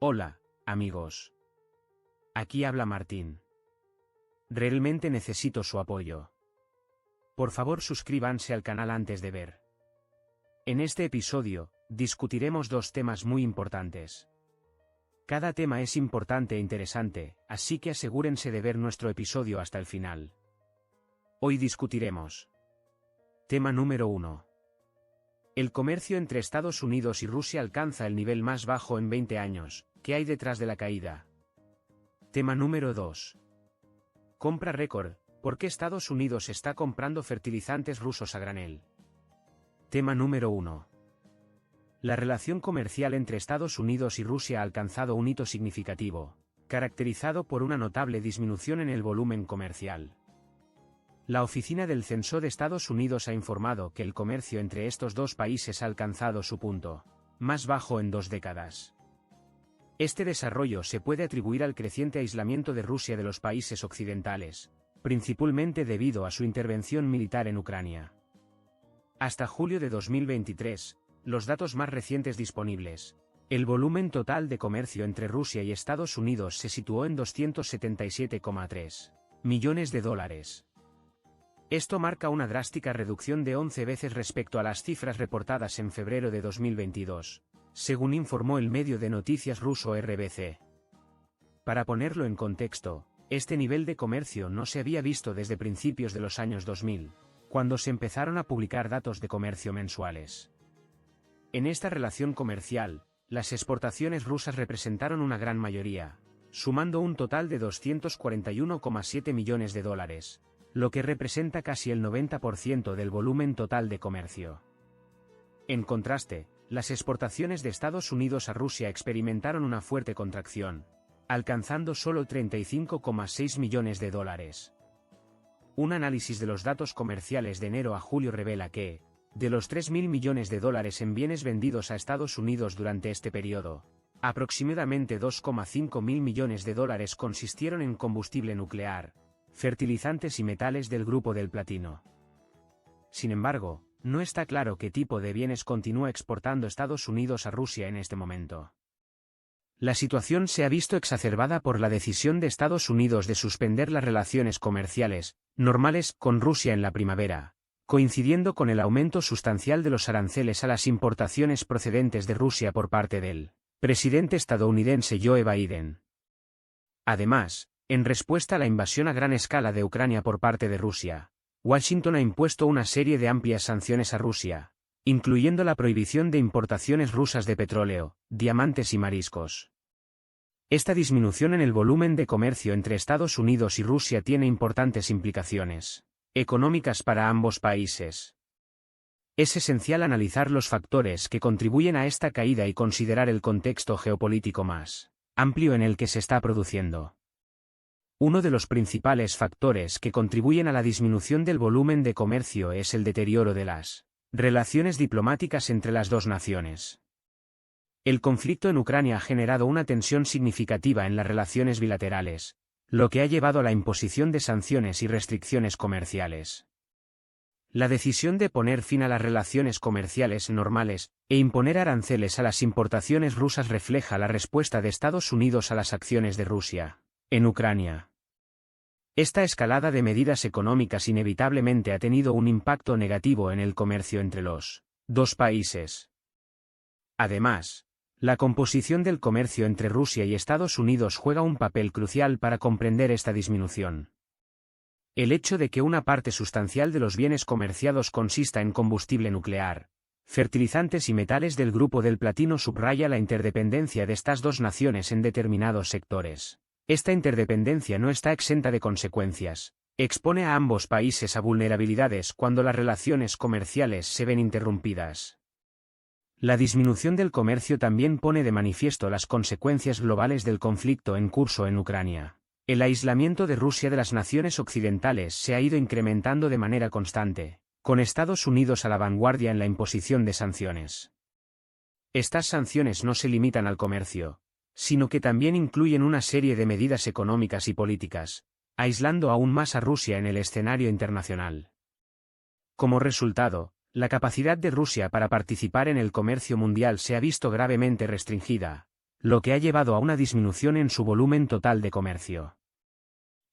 Hola, amigos. Aquí habla Martín. Realmente necesito su apoyo. Por favor, suscríbanse al canal antes de ver. En este episodio, discutiremos dos temas muy importantes. Cada tema es importante e interesante, así que asegúrense de ver nuestro episodio hasta el final. Hoy discutiremos. Tema número 1. El comercio entre Estados Unidos y Rusia alcanza el nivel más bajo en 20 años. ¿Qué hay detrás de la caída? Tema número 2. Compra récord. ¿Por qué Estados Unidos está comprando fertilizantes rusos a granel? Tema número 1. La relación comercial entre Estados Unidos y Rusia ha alcanzado un hito significativo, caracterizado por una notable disminución en el volumen comercial. La Oficina del Censo de Estados Unidos ha informado que el comercio entre estos dos países ha alcanzado su punto más bajo en 2 décadas. Este desarrollo se puede atribuir al creciente aislamiento de Rusia de los países occidentales, principalmente debido a su intervención militar en Ucrania. Hasta julio de 2023, los datos más recientes disponibles, el volumen total de comercio entre Rusia y Estados Unidos se situó en $277,3 millones. Esto marca una drástica reducción de 11 veces respecto a las cifras reportadas en febrero de 2022, según informó el medio de noticias ruso RBC. Para ponerlo en contexto, este nivel de comercio no se había visto desde principios de los años 2000, cuando se empezaron a publicar datos de comercio mensuales. En esta relación comercial, las exportaciones rusas representaron una gran mayoría, sumando un total de $241,7 millones, lo que representa casi el 90% del volumen total de comercio. En contraste, las exportaciones de Estados Unidos a Rusia experimentaron una fuerte contracción, alcanzando solo $35,6 millones. Un análisis de los datos comerciales de enero a julio revela que, de los $3.000 millones en bienes vendidos a Estados Unidos durante este periodo, aproximadamente $2,5 mil millones consistieron en combustible nuclear, fertilizantes y metales del grupo del platino. Sin embargo, no está claro qué tipo de bienes continúa exportando Estados Unidos a Rusia en este momento. La situación se ha visto exacerbada por la decisión de Estados Unidos de suspender las relaciones comerciales normales con Rusia en la primavera, coincidiendo con el aumento sustancial de los aranceles a las importaciones procedentes de Rusia por parte del presidente estadounidense Joe Biden. Además, en respuesta a la invasión a gran escala de Ucrania por parte de Rusia, Washington ha impuesto una serie de amplias sanciones a Rusia, incluyendo la prohibición de importaciones rusas de petróleo, diamantes y mariscos. Esta disminución en el volumen de comercio entre Estados Unidos y Rusia tiene importantes implicaciones económicas para ambos países. Es esencial analizar los factores que contribuyen a esta caída y considerar el contexto geopolítico más amplio en el que se está produciendo. Uno de los principales factores que contribuyen a la disminución del volumen de comercio es el deterioro de las relaciones diplomáticas entre las dos naciones. El conflicto en Ucrania ha generado una tensión significativa en las relaciones bilaterales, lo que ha llevado a la imposición de sanciones y restricciones comerciales. La decisión de poner fin a las relaciones comerciales normales e imponer aranceles a las importaciones rusas refleja la respuesta de Estados Unidos a las acciones de Rusia en Ucrania. Esta escalada de medidas económicas inevitablemente ha tenido un impacto negativo en el comercio entre los dos países. Además, la composición del comercio entre Rusia y Estados Unidos juega un papel crucial para comprender esta disminución. El hecho de que una parte sustancial de los bienes comerciados consista en combustible nuclear, fertilizantes y metales del grupo del platino subraya la interdependencia de estas dos naciones en determinados sectores. Esta interdependencia no está exenta de consecuencias, expone a ambos países a vulnerabilidades cuando las relaciones comerciales se ven interrumpidas. La disminución del comercio también pone de manifiesto las consecuencias globales del conflicto en curso en Ucrania. El aislamiento de Rusia de las naciones occidentales se ha ido incrementando de manera constante, con Estados Unidos a la vanguardia en la imposición de sanciones. Estas sanciones no se limitan al comercio, sino que también incluyen una serie de medidas económicas y políticas, aislando aún más a Rusia en el escenario internacional. Como resultado, la capacidad de Rusia para participar en el comercio mundial se ha visto gravemente restringida, lo que ha llevado a una disminución en su volumen total de comercio.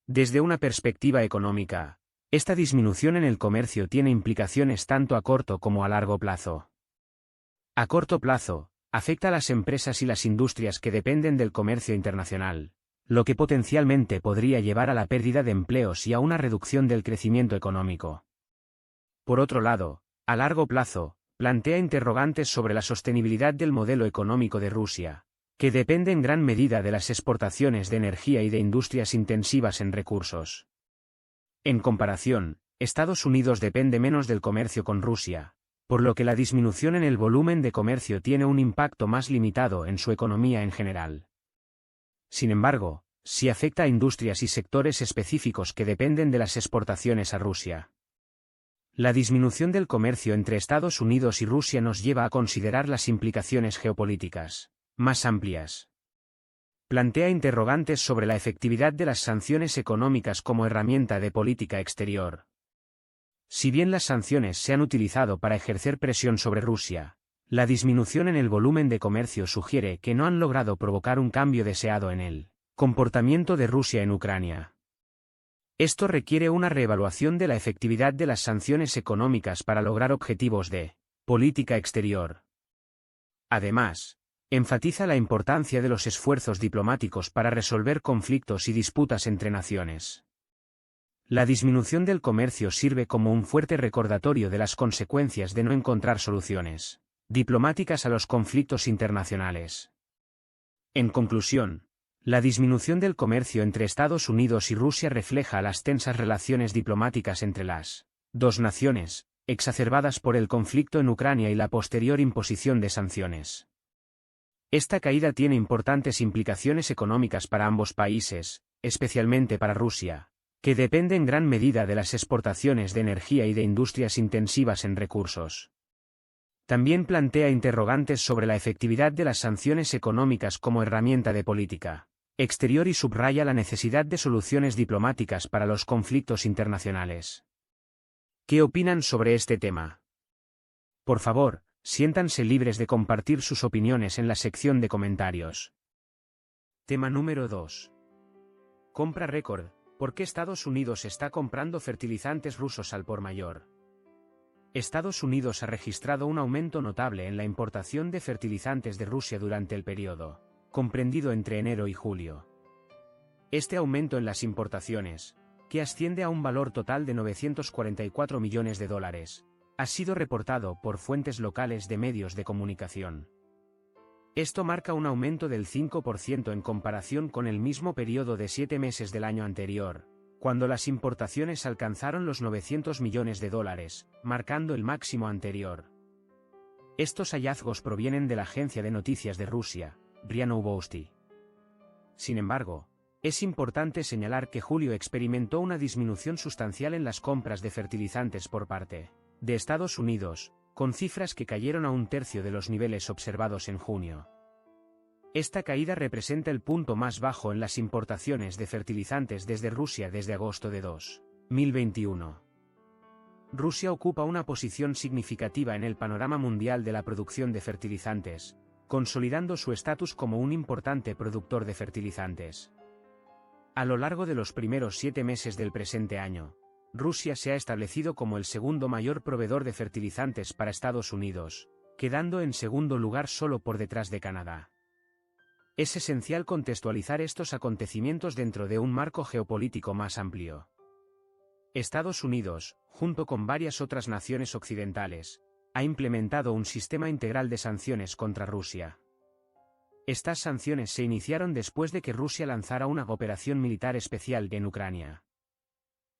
Desde una perspectiva económica, esta disminución en el comercio tiene implicaciones tanto a corto como a largo plazo. A corto plazo, afecta a las empresas y las industrias que dependen del comercio internacional, lo que potencialmente podría llevar a la pérdida de empleos y a una reducción del crecimiento económico. Por otro lado, a largo plazo, plantea interrogantes sobre la sostenibilidad del modelo económico de Rusia, que depende en gran medida de las exportaciones de energía y de industrias intensivas en recursos. En comparación, Estados Unidos depende menos del comercio con Rusia, por lo que la disminución en el volumen de comercio tiene un impacto más limitado en su economía en general. Sin embargo, sí afecta a industrias y sectores específicos que dependen de las exportaciones a Rusia. La disminución del comercio entre Estados Unidos y Rusia nos lleva a considerar las implicaciones geopolíticas más amplias. Plantea interrogantes sobre la efectividad de las sanciones económicas como herramienta de política exterior. Si bien las sanciones se han utilizado para ejercer presión sobre Rusia, la disminución en el volumen de comercio sugiere que no han logrado provocar un cambio deseado en el comportamiento de Rusia en Ucrania. Esto requiere una reevaluación de la efectividad de las sanciones económicas para lograr objetivos de política exterior. Además, enfatiza la importancia de los esfuerzos diplomáticos para resolver conflictos y disputas entre naciones. La disminución del comercio sirve como un fuerte recordatorio de las consecuencias de no encontrar soluciones diplomáticas a los conflictos internacionales. En conclusión, la disminución del comercio entre Estados Unidos y Rusia refleja las tensas relaciones diplomáticas entre las dos naciones, exacerbadas por el conflicto en Ucrania y la posterior imposición de sanciones. Esta caída tiene importantes implicaciones económicas para ambos países, especialmente para Rusia, que depende en gran medida de las exportaciones de energía y de industrias intensivas en recursos. También plantea interrogantes sobre la efectividad de las sanciones económicas como herramienta de política exterior y subraya la necesidad de soluciones diplomáticas para los conflictos internacionales. ¿Qué opinan sobre este tema? Por favor, siéntanse libres de compartir sus opiniones en la sección de comentarios. Tema número 2. Compra récord. ¿Por qué Estados Unidos está comprando fertilizantes rusos al por mayor? Estados Unidos ha registrado un aumento notable en la importación de fertilizantes de Rusia durante el periodo comprendido entre enero y julio. Este aumento en las importaciones, que asciende a un valor total de $944 millones, ha sido reportado por fuentes locales de medios de comunicación. Esto marca un aumento del 5% en comparación con el mismo periodo de 7 meses del año anterior, cuando las importaciones alcanzaron los $900 millones, marcando el máximo anterior. Estos hallazgos provienen de la agencia de noticias de Rusia, RIA Novosti. Sin embargo, es importante señalar que julio experimentó una disminución sustancial en las compras de fertilizantes por parte de Estados Unidos, con cifras que cayeron a un tercio de los niveles observados en junio. Esta caída representa el punto más bajo en las importaciones de fertilizantes desde Rusia desde agosto de 2021. Rusia ocupa una posición significativa en el panorama mundial de la producción de fertilizantes, consolidando su estatus como un importante productor de fertilizantes. A lo largo de los primeros 7 meses del presente año, Rusia se ha establecido como el segundo mayor proveedor de fertilizantes para Estados Unidos, quedando en segundo lugar solo por detrás de Canadá. Es esencial contextualizar estos acontecimientos dentro de un marco geopolítico más amplio. Estados Unidos, junto con varias otras naciones occidentales, ha implementado un sistema integral de sanciones contra Rusia. Estas sanciones se iniciaron después de que Rusia lanzara una operación militar especial en Ucrania.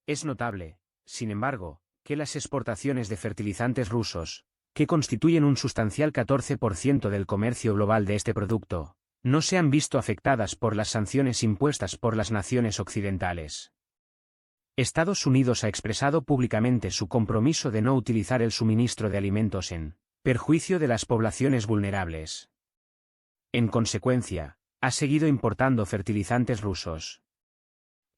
Es notable, sin embargo, que las exportaciones de fertilizantes rusos, que constituyen un sustancial 14% del comercio global de este producto, no se han visto afectadas por las sanciones impuestas por las naciones occidentales. Estados Unidos ha expresado públicamente su compromiso de no utilizar el suministro de alimentos en perjuicio de las poblaciones vulnerables. En consecuencia, ha seguido importando fertilizantes rusos.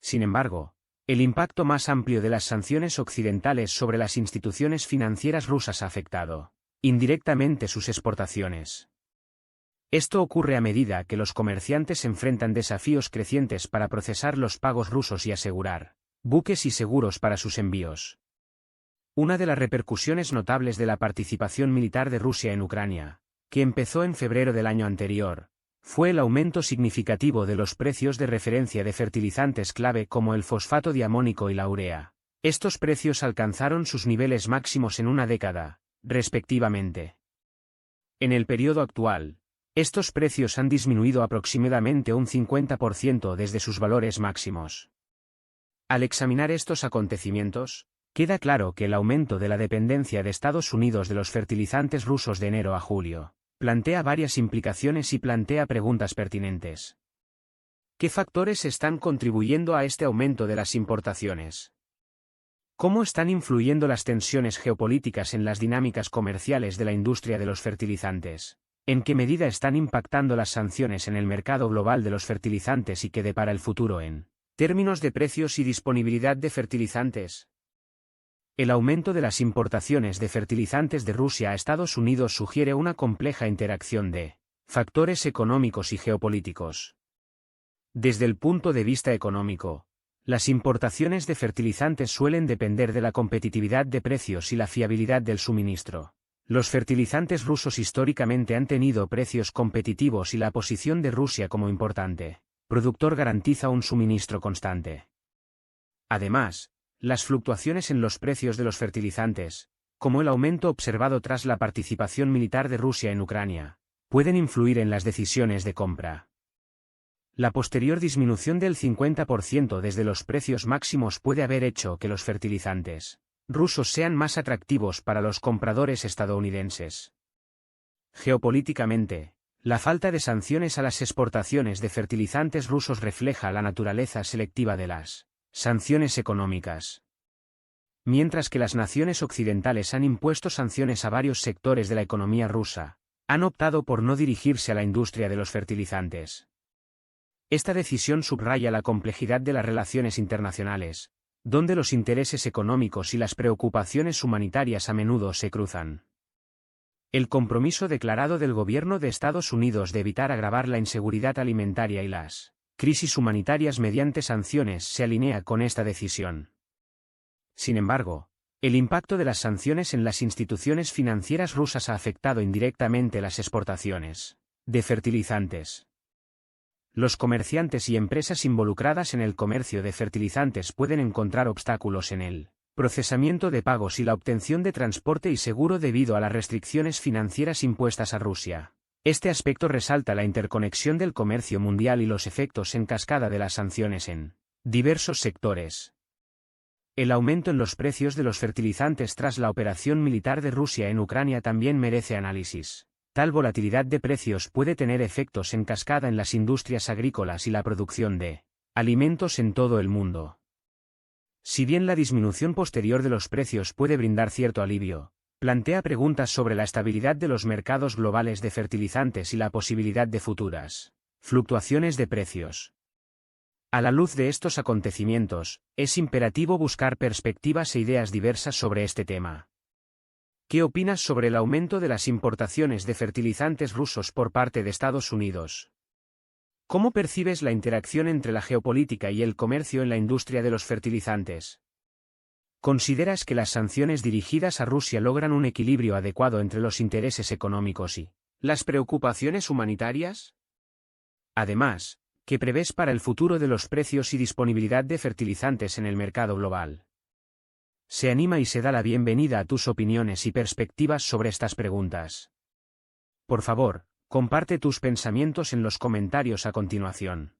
Sin embargo, el impacto más amplio de las sanciones occidentales sobre las instituciones financieras rusas ha afectado indirectamente sus exportaciones. Esto ocurre a medida que los comerciantes enfrentan desafíos crecientes para procesar los pagos rusos y asegurar buques y seguros para sus envíos. Una de las repercusiones notables de la participación militar de Rusia en Ucrania, que empezó en febrero del año anterior, fue el aumento significativo de los precios de referencia de fertilizantes clave como el fosfato diamónico y la urea. Estos precios alcanzaron sus niveles máximos en una década, respectivamente. En el periodo actual, estos precios han disminuido aproximadamente un 50% desde sus valores máximos. Al examinar estos acontecimientos, queda claro que el aumento de la dependencia de Estados Unidos de los fertilizantes rusos de enero a julio plantea varias implicaciones y plantea preguntas pertinentes. ¿Qué factores están contribuyendo a este aumento de las importaciones? ¿Cómo están influyendo las tensiones geopolíticas en las dinámicas comerciales de la industria de los fertilizantes? ¿En qué medida están impactando las sanciones en el mercado global de los fertilizantes y qué depara el futuro en términos de precios y disponibilidad de fertilizantes? El aumento de las importaciones de fertilizantes de Rusia a Estados Unidos sugiere una compleja interacción de factores económicos y geopolíticos. Desde el punto de vista económico, las importaciones de fertilizantes suelen depender de la competitividad de precios y la fiabilidad del suministro. Los fertilizantes rusos históricamente han tenido precios competitivos y la posición de Rusia como importante productor garantiza un suministro constante. Además, las fluctuaciones en los precios de los fertilizantes, como el aumento observado tras la participación militar de Rusia en Ucrania, pueden influir en las decisiones de compra. La posterior disminución del 50% desde los precios máximos puede haber hecho que los fertilizantes rusos sean más atractivos para los compradores estadounidenses. Geopolíticamente, la falta de sanciones a las exportaciones de fertilizantes rusos refleja la naturaleza selectiva de las sanciones económicas. Mientras que las naciones occidentales han impuesto sanciones a varios sectores de la economía rusa, han optado por no dirigirse a la industria de los fertilizantes. Esta decisión subraya la complejidad de las relaciones internacionales, donde los intereses económicos y las preocupaciones humanitarias a menudo se cruzan. El compromiso declarado del gobierno de Estados Unidos de evitar agravar la inseguridad alimentaria y las crisis humanitarias mediante sanciones se alinea con esta decisión. Sin embargo, el impacto de las sanciones en las instituciones financieras rusas ha afectado indirectamente las exportaciones de fertilizantes. Los comerciantes y empresas involucradas en el comercio de fertilizantes pueden encontrar obstáculos en el procesamiento de pagos y la obtención de transporte y seguro debido a las restricciones financieras impuestas a Rusia. Este aspecto resalta la interconexión del comercio mundial y los efectos en cascada de las sanciones en diversos sectores. El aumento en los precios de los fertilizantes tras la operación militar de Rusia en Ucrania también merece análisis. Tal volatilidad de precios puede tener efectos en cascada en las industrias agrícolas y la producción de alimentos en todo el mundo. Si bien la disminución posterior de los precios puede brindar cierto alivio, plantea preguntas sobre la estabilidad de los mercados globales de fertilizantes y la posibilidad de futuras fluctuaciones de precios. A la luz de estos acontecimientos, es imperativo buscar perspectivas e ideas diversas sobre este tema. ¿Qué opinas sobre el aumento de las importaciones de fertilizantes rusos por parte de Estados Unidos? ¿Cómo percibes la interacción entre la geopolítica y el comercio en la industria de los fertilizantes? ¿Consideras que las sanciones dirigidas a Rusia logran un equilibrio adecuado entre los intereses económicos y las preocupaciones humanitarias? Además, ¿qué prevés para el futuro de los precios y disponibilidad de fertilizantes en el mercado global? Se anima y se da la bienvenida a tus opiniones y perspectivas sobre estas preguntas. Por favor, comparte tus pensamientos en los comentarios a continuación.